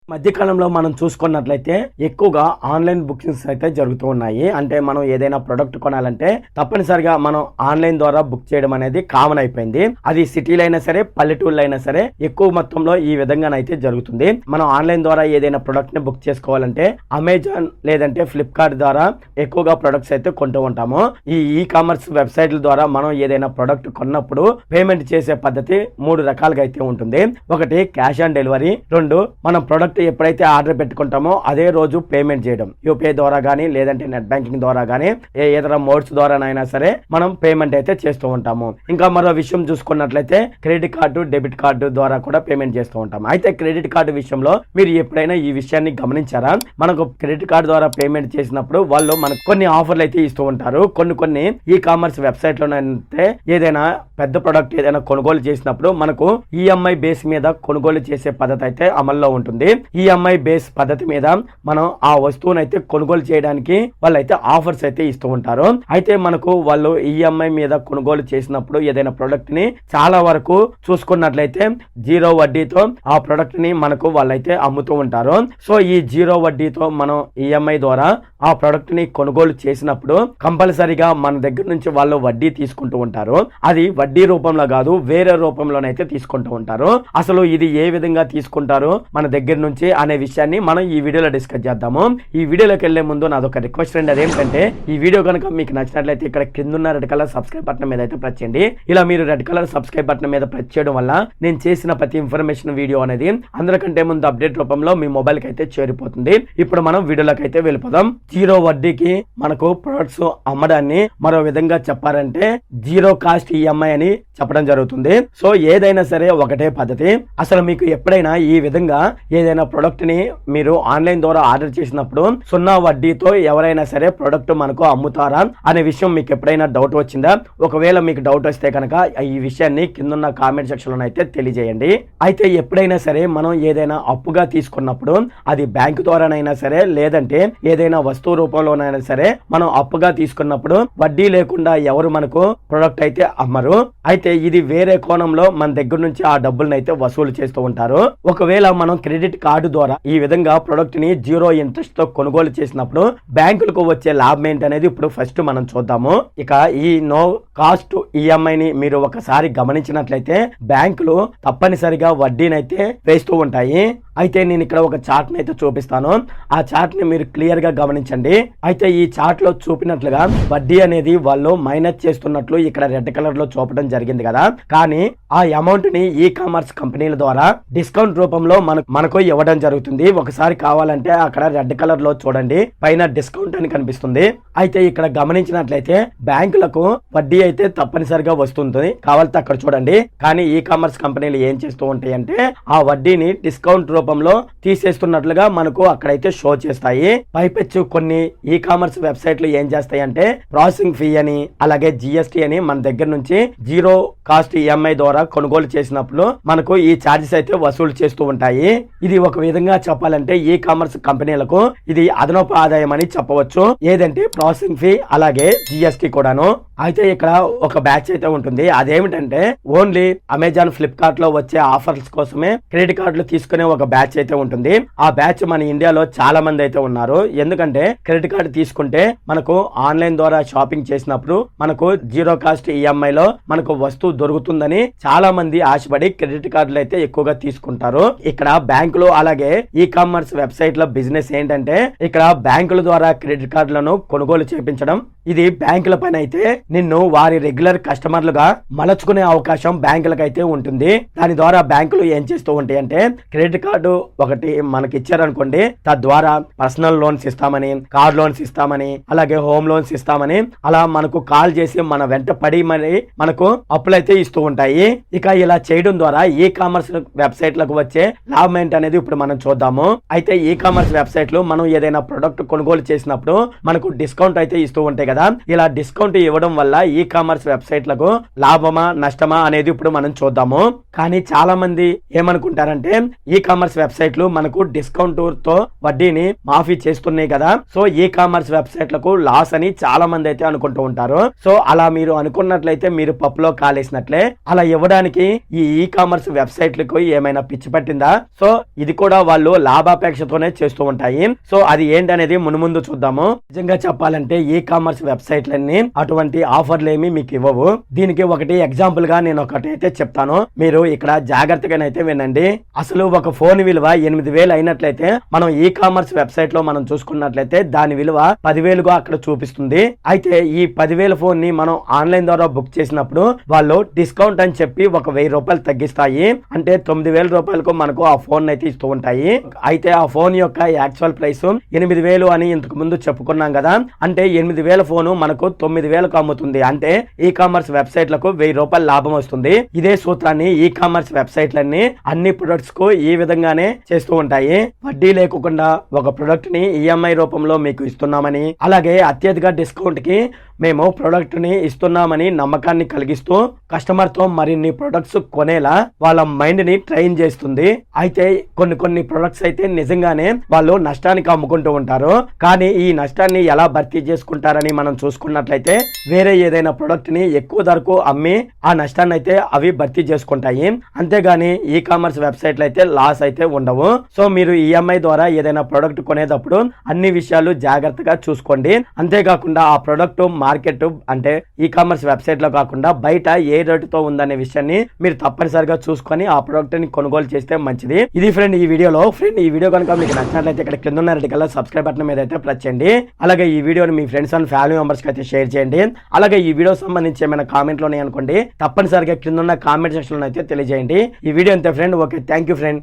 మధ్యకాలంలో మనం చూసుకున్నట్లయితే ఎక్కువగా ఆన్లైన్ బుకింగ్స్ అయితే జరుగుతూ ఉన్నాయి. అంటే మనం ఏదైనా ప్రొడక్ట్ కొనాలంటే తప్పనిసరిగా మనం ఆన్లైన్ ద్వారా బుక్ చేయడం అనేది కామన్ అయిపోయింది. అది సిటీలో అయినా సరే, పల్లెటూళ్ళు అయినా సరే ఎక్కువ మొత్తంలో ఈ విధంగానైతే జరుగుతుంది. మనం ఆన్లైన్ ద్వారా ఏదైనా ప్రొడక్ట్ ని బుక్ చేసుకోవాలంటే అమెజాన్ లేదంటే ఫ్లిప్కార్ట్ ద్వారా ఎక్కువగా ప్రొడక్ట్స్ అయితే కొంటూ ఉంటాము. ఈ కామర్స్ వెబ్సైట్ల ద్వారా మనం ఏదైనా ప్రొడక్ట్ కొన్నప్పుడు పేమెంట్ చేసే పద్ధతి 3 రకాలుగా అయితే ఉంటుంది. ఒకటి క్యాష్ ఆన్ డెలివరీ, 2 మనం ప్రొడక్ట్ ఎప్పుడైతే ఆర్డర్ పెట్టుకుంటామో అదే రోజు పేమెంట్ చేయడం, యూపీఐ ద్వారా కానీ లేదంటే నెట్ బ్యాంకింగ్ ద్వారా కానీ ఇతర మోడ్స్ ద్వారానైనా సరే మనం పేమెంట్ అయితే చేస్తూ ఉంటాము. ఇంకా మరో విషయం చూసుకున్నట్లయితే క్రెడిట్ కార్డు, డెబిట్ కార్డు ద్వారా కూడా పేమెంట్ చేస్తూ ఉంటాము. అయితే క్రెడిట్ కార్డు విషయంలో మీరు ఎప్పుడైనా ఈ విషయాన్ని గమనించారా? మనకు క్రెడిట్ కార్డు ద్వారా పేమెంట్ చేసినప్పుడు వాళ్ళు మనకు కొన్ని ఆఫర్లు అయితే ఇస్తూ ఉంటారు. కొన్ని ఈ కామర్స్ వెబ్సైట్ లోనైతే ఏదైనా పెద్ద ప్రొడక్ట్ ఏదైనా కొనుగోలు చేసినప్పుడు మనకు ఈఎంఐ బేస్ మీద కొనుగోలు చేసే పద్ధతి అయితే అమల్లో ఉంటుంది. ఈఎంఐ బేస్ పద్ధతి మీద మనం ఆ వస్తువును అయితే కొనుగోలు చేయడానికి వాళ్ళైతే ఆఫర్స్ అయితే ఇస్తూ ఉంటారు. అయితే మనకు వాళ్ళు ఈఎంఐ మీద కొనుగోలు చేసినప్పుడు ఏదైనా ప్రొడక్ట్ ని చాలా వరకు చూసుకున్నట్లయితే 0 వడ్డీతో ఆ ప్రొడక్ట్ ని మనకు వాళ్ళైతే అమ్ముతూ ఉంటారు. సో ఈ 0 వడ్డీతో మనం ఈఎంఐ ద్వారా ఆ ప్రొడక్ట్ ని కొనుగోలు చేసినప్పుడు కంపల్సరిగా మన దగ్గర నుంచి వాళ్ళు వడ్డీ తీసుకుంటూ ఉంటారు. అది వడ్డీ రూపంలో కాదు, వేరే రూపంలోనైతే తీసుకుంటూ ఉంటారు. అసలు ఇది ఏ విధంగా తీసుకుంటారు మన దగ్గర నుంచి అనే విషయాన్ని మనం ఈ వీడియోలో డిస్కస్ చేద్దాము. ఈ వీడియోలోకి వెళ్లే ముందు నాదొక రిక్వెస్ట్ అండి. అదేంటంటే ఈ వీడియో కనుక మీకు నచ్చినట్లయితే ఇక్కడ కింద ఉన్న రెడ్ కలర్ సబ్స్క్రైబ్ బటన్ మీద అయితే ప్రెస్ చేయండి. ఇలా మీరు రెడ్ కలర్ సబ్స్క్రైబ్ బటన్ మీద ప్రెస్ చేయడం వల్ల నేను చేసిన ప్రతి ఇన్ఫర్మేషన్ వీడియో అనేది అందరికంటే ముందు అప్డేట్ రూపంలో మీ మొబైల్ కి అయితే చేరిపోతుంది. ఇప్పుడు మనం వీడియోలోకి అయితే వెళ్ళిపోదాం. 0 వడ్డీకి మనకు ప్రొడక్ట్స్ అమ్మడాన్ని మరో విధంగా చెప్పారంటే 0 కాస్ట్ ఈఎంఐ అని చెప్పడం జరుగుతుంది. సో ఏదైనా సరే ఒకటే పద్ధతి. అసలు మీకు ఎప్పుడైనా ఈ విధంగా ఏదైనా ప్రొడక్ట్ ని మీరు ఆన్లైన్ ద్వారా ఆర్డర్ చేసినప్పుడు 0 వడ్డీతో ఎవరైనా సరే ప్రొడక్ట్ మనకు అమ్ముతారా అనే విషయం మీకు ఎప్పుడైనా డౌట్ వచ్చిందా? ఒకవేళ మీకు డౌట్ వస్తే కనుక ఈ విషయాన్ని కింద కామెంట్ సెక్షన్ లో అయితే తెలియజేయండి. అయితే ఎప్పుడైనా సరే మనం ఏదైనా అప్పుగా తీసుకున్నప్పుడు అది బ్యాంకు ద్వారానైనా సరే లేదంటే ఏదైనా వస్తువు రూపంలోనైనా సరే మనం అప్పుగా తీసుకున్నప్పుడు వడ్డీ లేకుండా ఎవరు మనకు ప్రొడక్ట్ అయితే అమ్మరు. అయితే ఇది వేరే కోణంలో మన దగ్గర నుంచి ఆ డబ్బులను అయితే వసూలు చేస్తూ ఉంటారు. ఒకవేళ మనం క్రెడిట్ కార్డు ద్వారా ఈ విధంగా ప్రొడక్ట్ ని 0 ఇంట్రెస్ట్ తో కొనుగోలు చేసినప్పుడు బ్యాంకులకు వచ్చే లాభం ఏంటనేది ఇప్పుడు ఫస్ట్ మనం చూద్దాము. ఇక ఈ నో కాస్ట్ ఈఎంఐ ని మీరు ఒకసారి గమనించినట్లయితే బ్యాంకులు తప్పనిసరిగా వడ్డీనైతే వేస్తూ ఉంటాయి. అయితే నేను ఇక్కడ ఒక చార్ట్ ని అయితే చూపిస్తాను. ఆ చార్ట్ ని మీరు క్లియర్ గా గమనించండి. అయితే ఈ చార్ట్ లో చూపినట్లుగా వడ్డీ అనేది వాళ్ళు మైనస్ చేస్తున్నట్లు ఇక్కడ రెడ్ కలర్ లో చూపడం జరిగింది కదా. కానీ ఆ అమౌంట్ ని ఈ కామర్స్ కంపెనీల ద్వారా డిస్కౌంట్ రూపంలో మనకు ఇవ్వడం జరుగుతుంది. ఒకసారి కావాలంటే అక్కడ రెడ్ కలర్ లో చూడండి, పైన డిస్కౌంట్ అని కనిపిస్తుంది. అయితే ఇక్కడ గమనించినట్లయితే బ్యాంకులకు వడ్డీ అయితే తప్పనిసరిగా వస్తుంది, కావాలంటే అక్కడ చూడండి. కానీ ఈ కామర్స్ కంపెనీలు ఏం చేస్తూ ఉంటాయి అంటే ఆ వడ్డీని డిస్కౌంట్ రూపంలో తీసేస్తున్నట్లుగా మనకు అక్కడైతే షో చేస్తాయి. పైపెచ్చు కొన్ని ఈ కామర్స్ వెబ్సైట్లు ఏం చేస్తాయి అంటే ప్రాసెసింగ్ ఫీ అని అలాగే జిఎస్టీ అని మన దగ్గర నుంచి 0 కాస్ట్ ఈఎంఐ ద్వారా కొనుగోలు చేసినప్పుడు మనకు ఈ ఛార్జెస్ అయితే వసూలు చేస్తూ ఉంటాయి. ఇది ఒక విధంగా చెప్పాలంటే ఈ కామర్స్ కంపెనీలకు ఇది అదనపు ఆదాయం అని చెప్పవచ్చు. ఏదంటే ప్రాసెసింగ్ ఫీ అలాగే జిఎస్టీ కూడాను. అయితే ఇక్కడ ఒక బ్యాచ్ అయితే ఉంటుంది. అదేమిటంటే ఓన్లీ అమెజాన్, ఫ్లిప్కార్ట్ లో వచ్చే ఆఫర్స్ కోసమే క్రెడిట్ కార్డులు తీసుకునే ఒక బ్యాచ్ అయితే ఉంటుంది. ఆ బ్యాచ్ మన ఇండియాలో చాలా మంది అయితే ఉన్నారు. ఎందుకంటే క్రెడిట్ కార్డు తీసుకుంటే మనకు ఆన్లైన్ ద్వారా షాపింగ్ చేసినప్పుడు మనకు 0 కాస్ట్ ఈఎంఐ లో మనకు వస్తువు దొరుకుతుందని చాలా మంది ఆశపడి క్రెడిట్ కార్డులు అయితే ఎక్కువగా తీసుకుంటారు. ఇక్కడ బ్యాంకులు అలాగే ఈ కామర్స్ వెబ్సైట్ లో బిజినెస్ ఏంటంటే ఇక్కడ బ్యాంకుల ద్వారా క్రెడిట్ కార్డులను కొనుగోలు చేపించడం. ఇది బ్యాంకుల పైన అయితే నిన్ను వారి రెగ్యులర్ కస్టమర్లుగా మలచుకునే అవకాశం బ్యాంకులకు అయితే ఉంటుంది. దాని ద్వారా బ్యాంకులు ఏం చేస్తూ ఉంటాయి అంటే క్రెడిట్ కార్డు ఒకటి మనకి ఇచ్చారనుకోండి, తద్వారా పర్సనల్ లోన్స్ ఇస్తామని, కార్ లోన్స్ ఇస్తామని, అలాగే హోమ్ లోన్స్ ఇస్తామని అలా మనకు కాల్ చేసి మన వెంట పడి మరి మనకు అప్పులైతే ఇస్తూ ఉంటాయి. ఇక ఇలా చేయడం ద్వారా ఈ కామర్స్ వెబ్సైట్లకు వచ్చే లాభం ఏంటనేది ఇప్పుడు మనం చూద్దాము. అయితే ఈ కామర్స్ వెబ్సైట్లు మనం ఏదైనా ప్రొడక్ట్ కొనుగోలు చేసినప్పుడు మనకు డిస్కౌంట్ అయితే ఇస్తూ ఉంటాయి కదా, ఇలా డిస్కౌంట్ ఇవ్వడం వల్ల ఈ కామర్స్ వెబ్సైట్లకు లాభమా నష్టమా అనేది ఇప్పుడు మనం చూద్దాము. కానీ చాలా మంది ఏమనుకుంటారంటే ఈ కామర్స్ వెబ్సైట్లు మనకు డిస్కౌంట్ తో వడ్డీని మాఫీ చేస్తున్నాయి కదా, సో ఈ కామర్స్ వెబ్సైట్లకు లాస్ అని చాలా మంది అయితే అనుకుంటూ ఉంటారు. సో అలా మీరు అనుకున్నట్లయితే మీరు పప్పులో కాలేసినట్లే. అలా ఇవ్వడానికి ఈ కామర్స్ వెబ్సైట్లకు ఏమైనా పిచ్చి పట్టిందా? సో ఇది కూడా వాళ్ళు లాభాపేక్షతోనే చేస్తూ ఉంటాయి. సో అది ఏంటనేది మునుముందు చూద్దాము. నిజంగా చెప్పాలంటే ఈ కామర్స్ వెబ్సైట్లన్నీ అటువంటి ఆఫర్లు ఏమి మీకు ఇవ్వవు. దీనికి ఒకటి ఎగ్జాంపుల్ గా నేను ఒకటి అయితే చెప్తాను, మీరు ఇక్కడ జాగ్రత్తగానైతే వినండి. అసలు ఒక ఫోన్ విలువ 8,000 అయినట్లయితే మనం ఈ కామర్స్ వెబ్సైట్ లో మనం చూసుకున్నట్లయితే దాని విలువ 10,000గా అక్కడ చూపిస్తుంది. అయితే ఈ 10,000 ఫోన్ ని మనం ఆన్లైన్ ద్వారా బుక్ చేసినప్పుడు వాళ్ళు డిస్కౌంట్ అని చెప్పి ఒక 1,000 రూపాయలు తగ్గిస్తాయి. అంటే 9,000 రూపాయలకు మనకు ఆ ఫోన్ అయితే ఇస్తూ ఉంటాయి. అయితే ఆ ఫోన్ యొక్క యాక్చువల్ ప్రైస్ 8,000 అని ఇంతకు ముందు చెప్పుకున్నాం కదా, అంటే 8,000 ఫోను మనకు 9,000కు అమ్ముతుంది. అంటే ఈ కామర్స్ వెబ్సైట్లకు 1,000 రూపాయలు లాభం వస్తుంది. ఇదే సూత్రాన్ని ఈ కామర్స్ వెబ్సైట్లన్నీ అన్ని ప్రొడక్ట్స్ కు ఈ విధంగానే చేస్తూ ఉంటాయి. వడ్డీ లేకుండా ఒక ప్రొడక్ట్ ని ఈఎంఐ రూపంలో మీకు ఇస్తున్నామని, అలాగే అత్యధిక డిస్కౌంట్ కి మేము ప్రొడక్ట్ ని ఇస్తున్నామని నమ్మకాన్ని కలిగిస్తూ కస్టమర్ తో మరిన్ని ప్రొడక్ట్స్ కొనేలా వాళ్ళ మైండ్ ని ట్రైన్ చేస్తుంది. అయితే కొన్ని ప్రొడక్ట్స్ అయితే నిజంగానే వాళ్ళు నష్టానికి అమ్ముకుంటూ ఉంటారు. కానీ ఈ నష్టాన్ని ఎలా భర్తీ చేసుకుంటారని మనం చూసుకున్నట్లయితే వేరే ఏదైనా ప్రొడక్ట్ ని ఎక్కువ ధరకు అమ్మి ఆ నష్టాన్ని అయితే అవి భర్తీ చేసుకుంటాయి. అంతేగాని ఈ కామర్స్ వెబ్సైట్లు అయితే లాస్ అయితే ఉండవు. సో మీరు ఈఎంఐ ద్వారా ఏదైనా ప్రొడక్ట్ కొనేటప్పుడు అన్ని విషయాలు జాగ్రత్తగా చూసుకోండి. అంతేకాకుండా ఆ ప్రొడక్ట్ మార్కెట్ అంటే ఈ కామర్స్ వెబ్సైట్ లో కాకుండా బయట ఏ రేటుతో ఉందనే విషయాన్ని మీరు తప్పనిసరిగా చూసుకొని ఆ ప్రొడక్ట్ ని కొనుగోలు చేస్తే మంచిది. ఇది ఫ్రెండ్ ఈ వీడియోలో. ఫ్రెండ్ ఈ వీడియో కనుక మీకు నచ్చినట్లయితే ఇక్కడ కింద ఉన్న రెడ్ కలర్ సబ్స్క్రైబ్ బటన్ మీద అయితే ప్రెస్ చేయండి. అలాగే ఈ వీడియోని మీ ఫ్రెండ్స్ అండ్ ఫ్యామిలీ మెంబర్స్ కి అయితే షేర్ చేయండి. అలాగే ఈ వీడియో సంబంధించి ఏమైనా కామెంట్లు ఉన్నాయి అనుకోండి, తప్పనిసరిగా కింద ఉన్న కామెంట్ సెక్షన్ లో అయితే తెలియజేయండి. ఈ వీడియో అంతే friend. Okay, thank you friend.